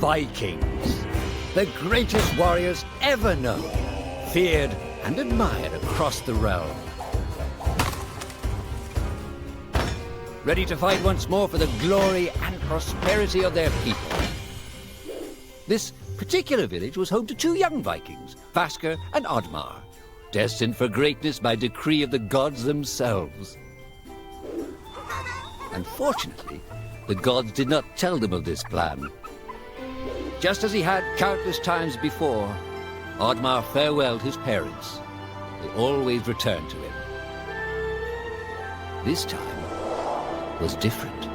Vikings, the greatest warriors ever known, feared and admired across the realm. Ready to fight once more for the glory and prosperity of their people. This particular village was home to two young Vikings, Vasker and Oddmar, destined for greatness by decree of the gods themselves. Unfortunately, the gods did not tell them of this plan. Just as he had countless times before, Oddmar farewelled his parents. They always returned to him. This time was different.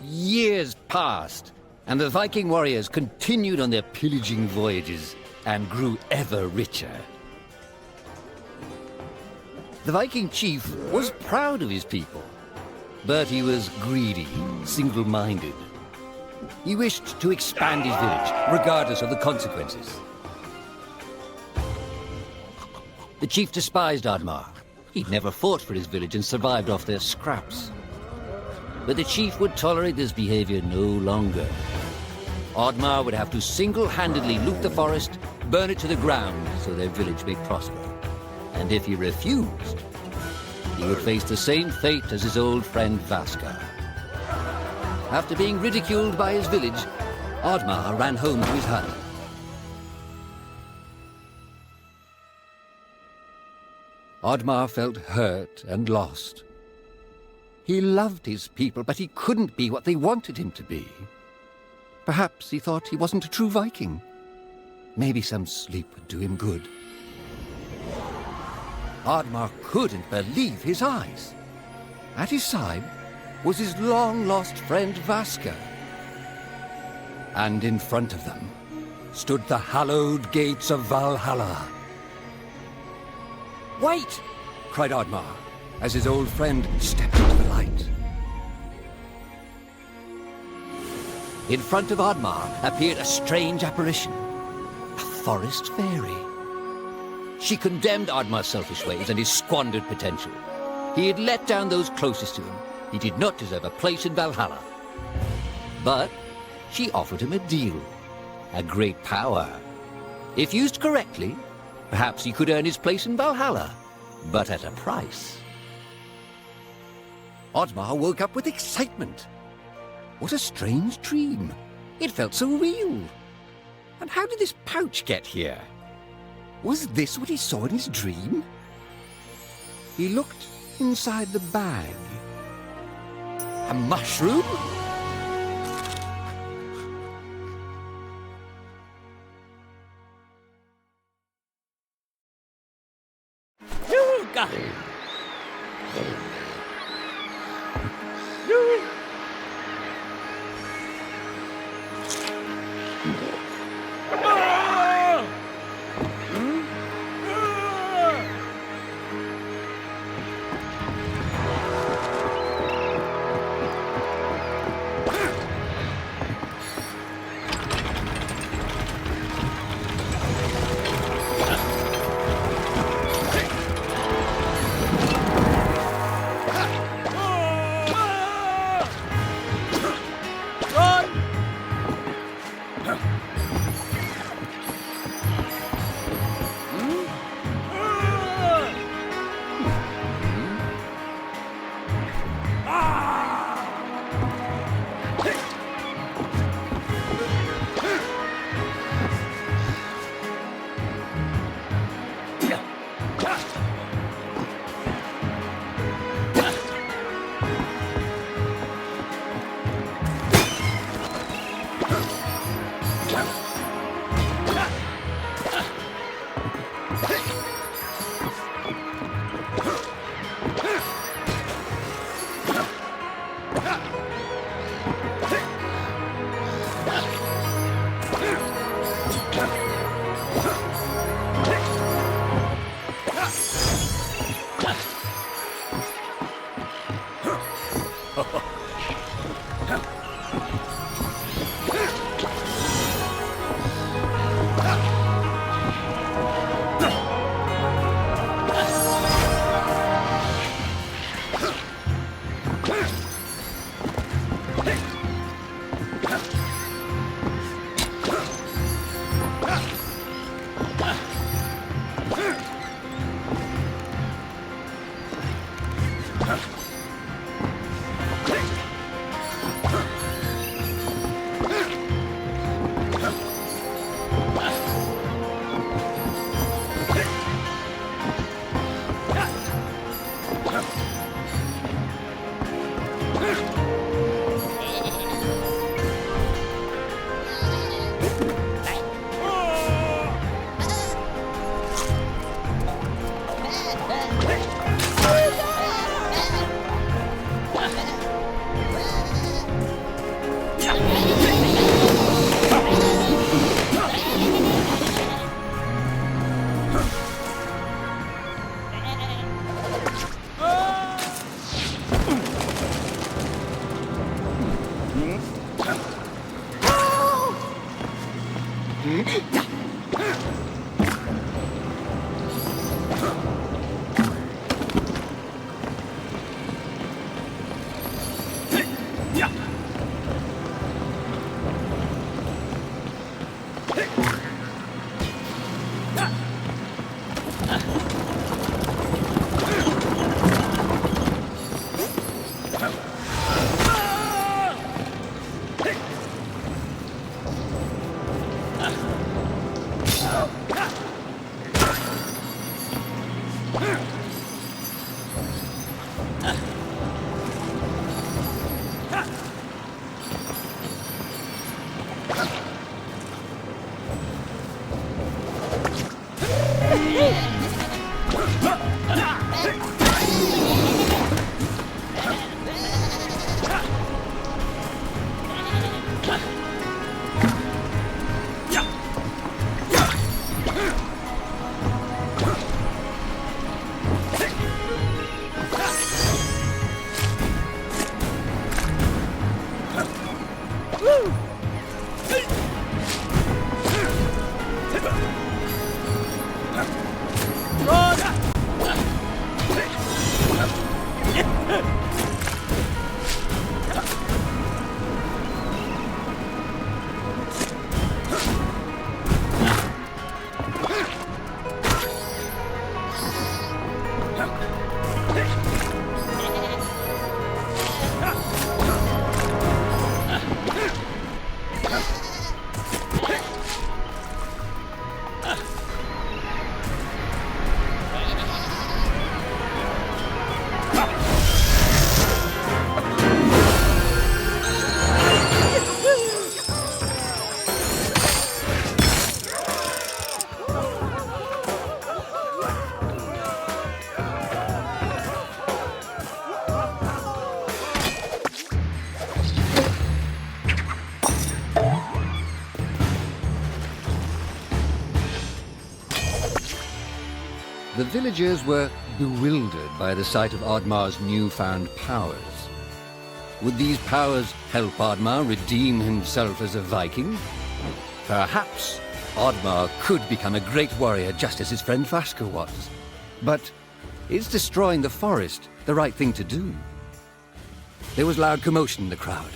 Years passed, and the Viking warriors continued on their pillaging voyages and grew ever richer. The Viking chief was proud of his people, but he was greedy, single-minded. He wished to expand his village, regardless of the consequences. The chief despised Oddmar. He'd never fought for his village and survived off their scraps. But the chief would tolerate this behavior no longer. Oddmar would have to single-handedly loot the forest, burn it to the ground so their village may prosper. And if he refused, he would face the same fate as his old friend Vasker. After being ridiculed by his village, Oddmar ran home to his hut. Oddmar felt hurt and lost. He loved his people, but he couldn't be what they wanted him to be. Perhaps he thought he wasn't a true Viking. Maybe some sleep would do him good. Oddmar couldn't believe his eyes. At his side was his long-lost friend Vasker. And in front of them stood the hallowed gates of Valhalla. "Wait!" cried Oddmar, as his old friend stepped into the light. In front of Oddmar appeared a strange apparition, a forest fairy. She condemned Oddmar's selfish ways and his squandered potential. He had let down those closest to him. He did not deserve a place in Valhalla. But she offered him a deal, a great power. If used correctly, perhaps he could earn his place in Valhalla, but at a price. Oddmar woke up with excitement. What a strange dream. It felt so real. And how did this pouch get here? Was this what he saw in his dream? He looked inside the bag. A mushroom? You got it! The villagers were bewildered by the sight of Oddmar's newfound powers. Would these powers help Oddmar redeem himself as a Viking? Perhaps Oddmar could become a great warrior just as his friend Vaska was. But is destroying the forest the right thing to do? There was loud commotion in the crowd.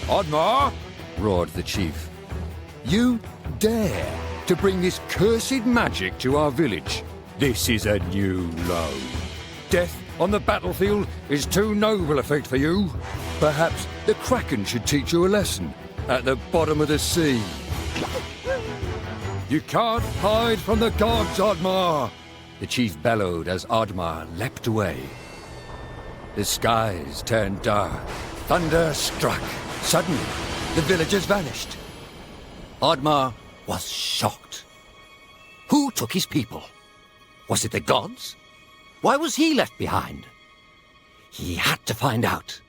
Oddmar! Roared the chief. You dare to bring this cursed magic to our village? This is a new low. Death on the battlefield is too noble a fate for you. Perhaps the Kraken should teach you a lesson at the bottom of the sea. You can't hide from the gods, Oddmar! The chief bellowed as Oddmar leapt away. The skies turned dark. Thunder struck. Suddenly, the villagers vanished. Oddmar was shocked. Who took his people? Was it the gods? Why was he left behind? He had to find out.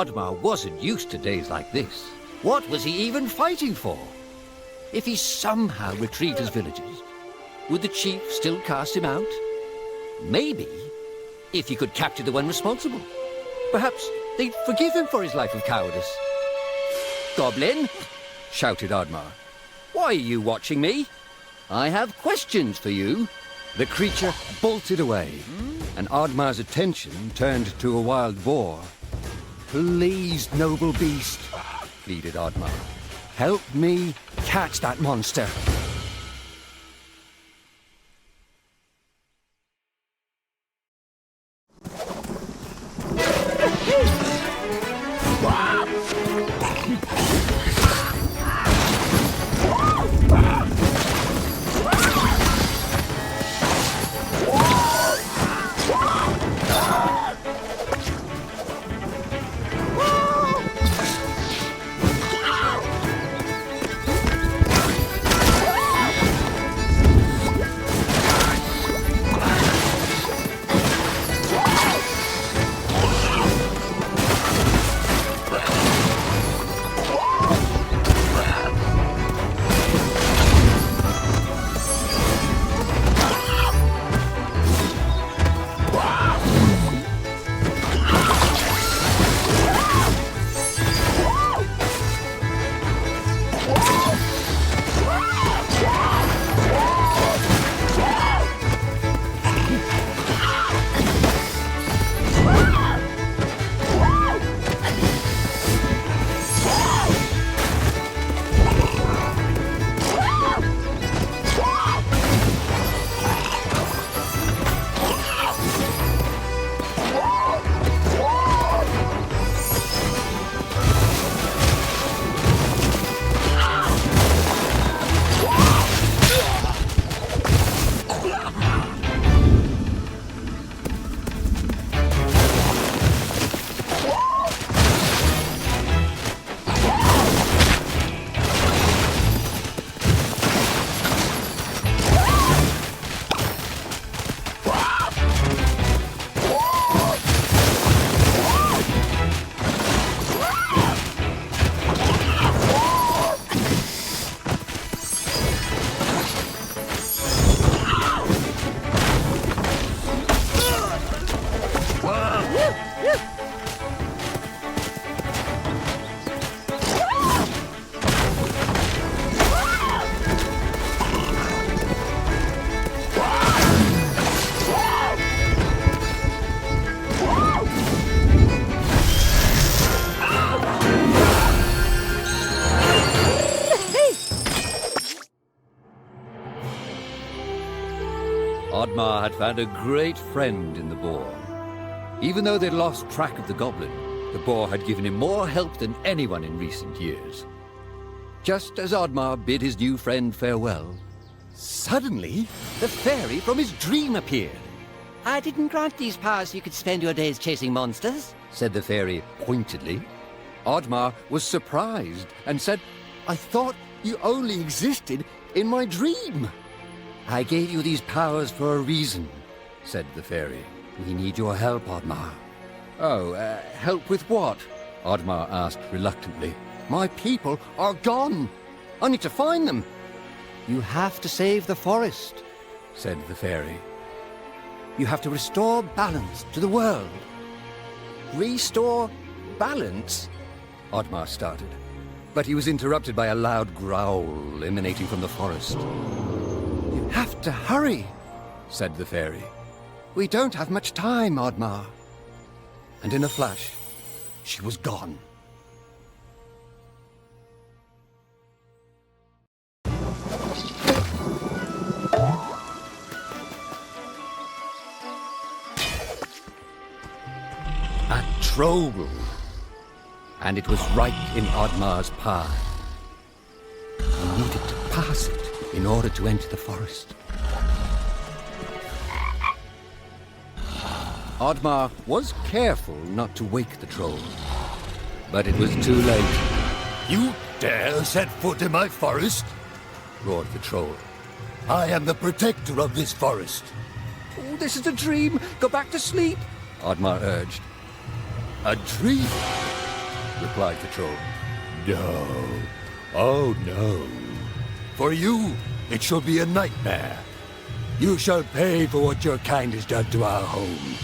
Oddmar wasn't used to days like this. What was he even fighting for? If he somehow retrieved his villagers, would the chief still cast him out? Maybe, if he could capture the one responsible. Perhaps they'd forgive him for his life of cowardice. Goblin, shouted Oddmar. Why are you watching me? I have questions for you. The creature bolted away, and Oddmar's attention turned to a wild boar. Please, noble beast, pleaded Oddmar. Help me catch that monster. Oddmar had found a great friend in the boar. Even though they'd lost track of the goblin, the boar had given him more help than anyone in recent years. Just as Oddmar bid his new friend farewell, suddenly the fairy from his dream appeared. I didn't grant these powers so you could spend your days chasing monsters, Said the fairy pointedly. Oddmar was surprised and said, I thought you only existed in my dream. I gave you these powers for a reason, said the fairy. We need your help, Oddmar. Oh, help with what? Oddmar asked reluctantly. My people are gone. I need to find them. You have to save the forest, Said the fairy. You have to restore balance to the world. Restore balance? Oddmar started, but he was interrupted by a loud growl emanating from the forest. You have to hurry, said the fairy. We don't have much time, Oddmar. And in a flash, she was gone. A troll. And it was right in Oddmar's path. He needed to pass it in order to enter the forest. Oddmar was careful not to wake the troll, but it was too late. You dare set foot in my forest? Roared the troll. I am the protector of this forest. Oh, this is a dream. Go back to sleep, Oddmar urged. A dream? Replied the troll. No. Oh, no. For you, it shall be a nightmare. You shall pay for what your kind has done to our home.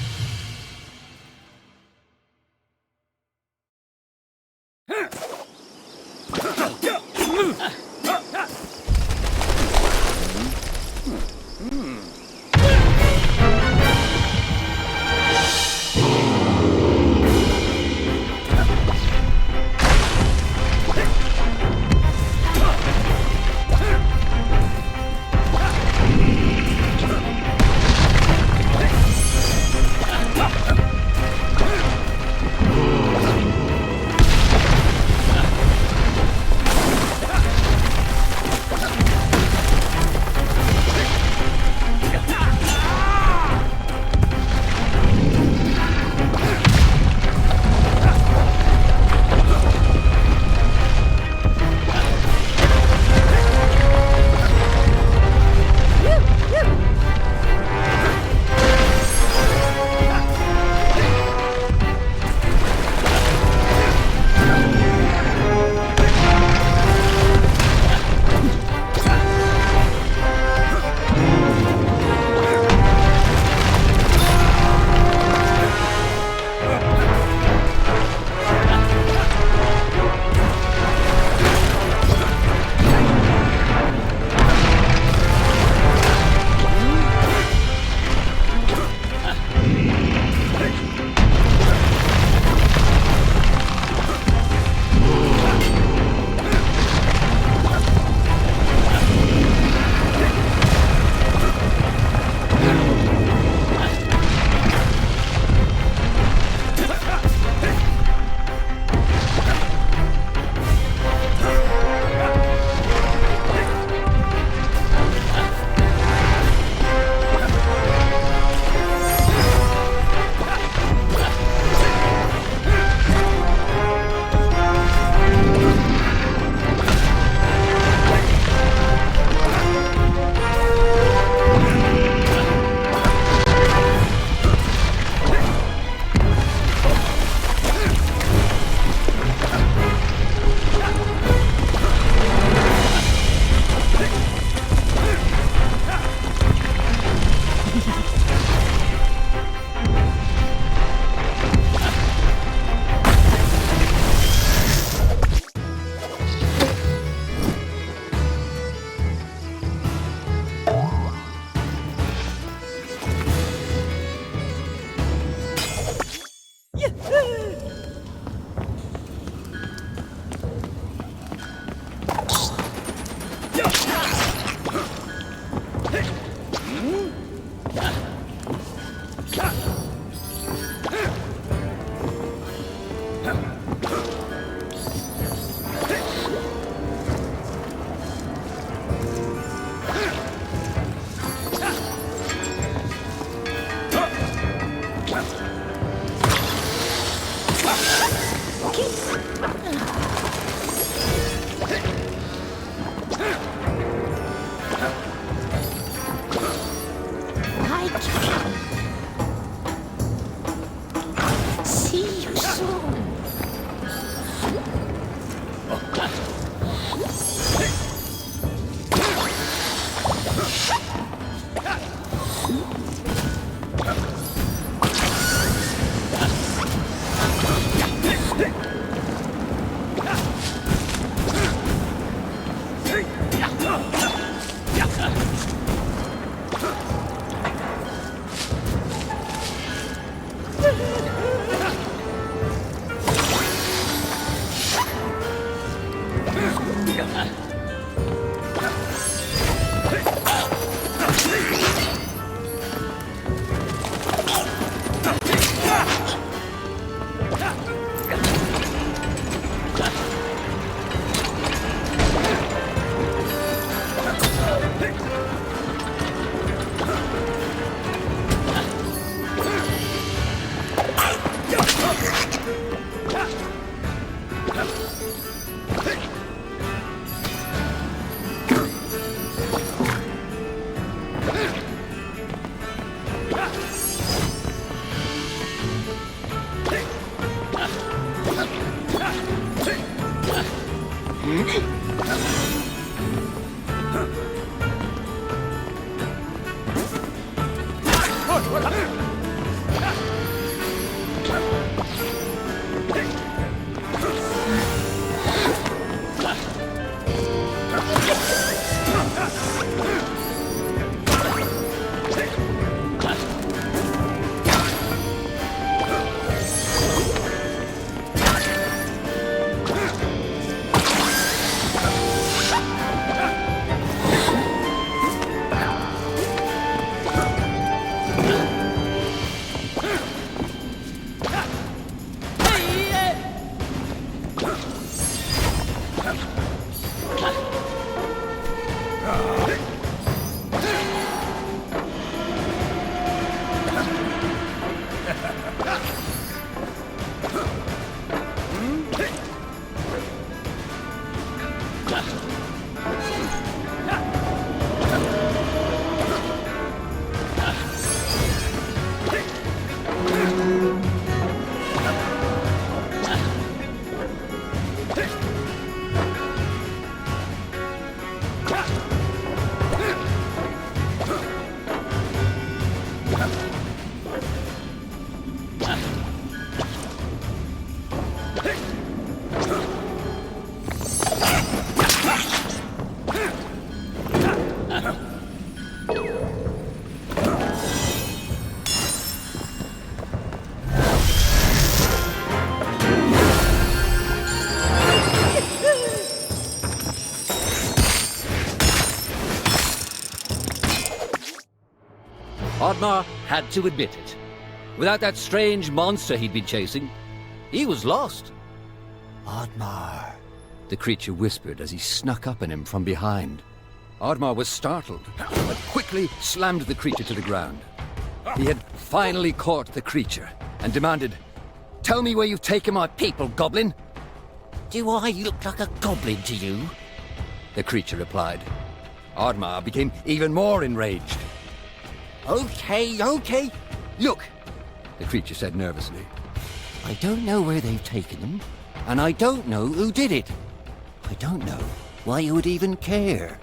Oddmar had to admit it. Without that strange monster he'd been chasing, he was lost. Oddmar, the creature whispered as he snuck up on him from behind. Oddmar was startled, but quickly slammed the creature to the ground. He had finally caught the creature and demanded, "Tell me where you've taken my people, goblin." Do I look like a goblin to you? The creature replied. Oddmar became even more enraged. Okay. Look, The creature said nervously. I don't know where they've taken them, and I don't know who did it. I don't know why you would even care.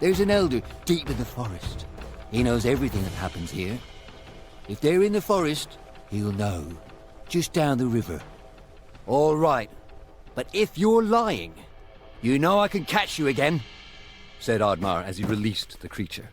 There's an elder deep in the forest. He knows everything that happens here. If they're in the forest, he'll know. Just down the river. All right, but if you're lying, you know I can catch you again, said Oddmar as he released the creature.